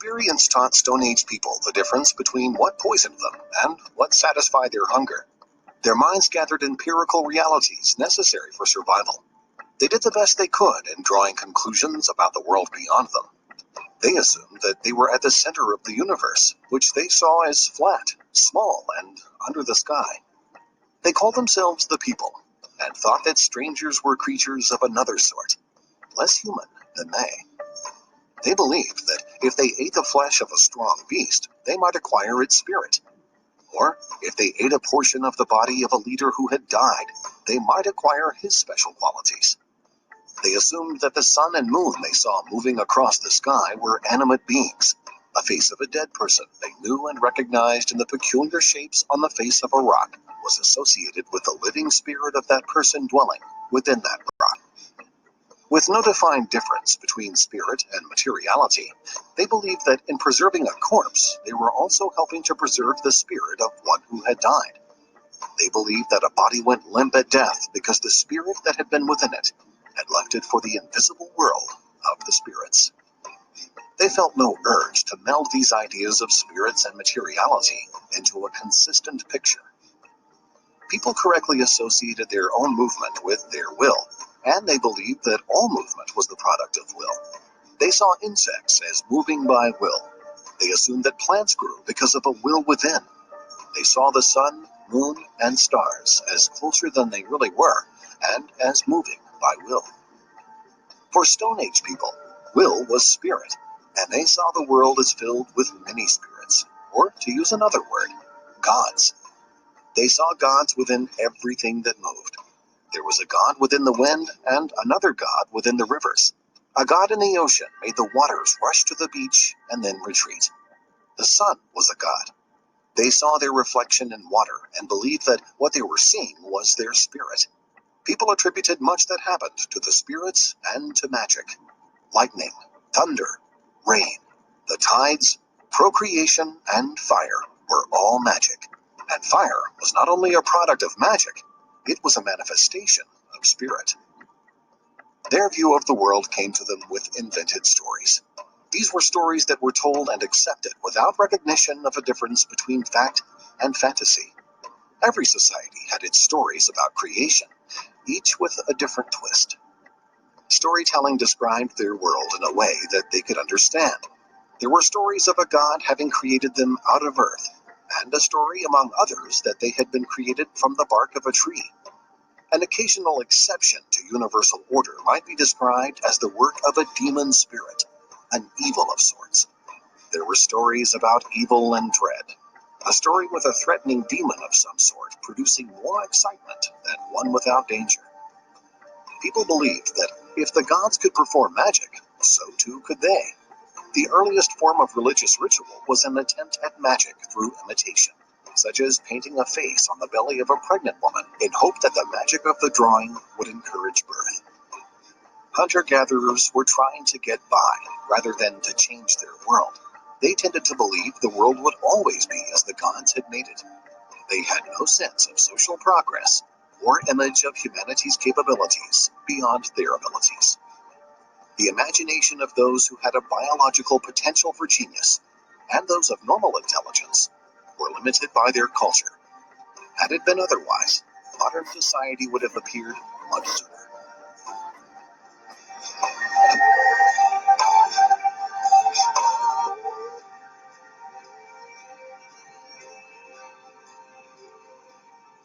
Experience taught Stone Age people the difference between what poisoned them and what satisfied their hunger. Their minds gathered empirical realities necessary for survival. They did the best they could in drawing conclusions about the world beyond them. They assumed that they were at the center of the universe, which they saw as flat, small, and under the sky. They called themselves the people, and thought that strangers were creatures of another sort, less human than they. They believed that if they ate the flesh of a strong beast, they might acquire its spirit. Or, if they ate a portion of the body of a leader who had died, they might acquire his special qualities. They assumed that the sun and moon they saw moving across the sky were animate beings. A face of a dead person they knew and recognized in the peculiar shapes on the face of a rock was associated with the living spirit of that person dwelling within that rock. With no defined difference between spirit and materiality, they believed that in preserving a corpse, they were also helping to preserve the spirit of one who had died. They believed that a body went limp at death because the spirit that had been within it had left it for the invisible world of the spirits. They felt no urge to meld these ideas of spirits and materiality into a consistent picture. People correctly associated their own movement with their will, and they believed that all movement was the product of will. They saw insects as moving by will. They assumed that plants grew because of a will within. They saw the sun, moon, and stars as closer than they really were, and as moving by will. For Stone Age people, will was spirit, and they saw the world as filled with many spirits, or, to use another word, gods. They saw gods within everything that moved. There was a god within the wind and another god within the rivers. A god in the ocean made the waters rush to the beach and then retreat. The sun was a god. They saw their reflection in water and believed that what they were seeing was their spirit. People attributed much that happened to the spirits and to magic. Lightning, thunder, rain, the tides, procreation, and fire were all magic. And fire was not only a product of magic, it was a manifestation of spirit. Their view of the world came to them with invented stories. These were stories that were told and accepted without recognition of a difference between fact and fantasy. Every society had its stories about creation, each with a different twist. Storytelling described their world in a way that they could understand. There were stories of a god having created them out of earth, and a story among others that they had been created from the bark of a tree. An occasional exception to universal order might be described as the work of a demon spirit, an evil of sorts. There were stories about evil and dread, a story with a threatening demon of some sort producing more excitement than one without danger. People believed that if the gods could perform magic, so too could they. The earliest form of religious ritual was an attempt at magic through imitation, such as painting a face on the belly of a pregnant woman in hope that the magic of the drawing would encourage birth. Hunter-gatherers were trying to get by rather than to change their world. They tended to believe the world would always be as the gods had made it. They had no sense of social progress or image of humanity's capabilities beyond their abilities. The imagination of those who had a biological potential for genius and those of normal intelligence were limited by their culture. Had it been otherwise, modern society would have appeared much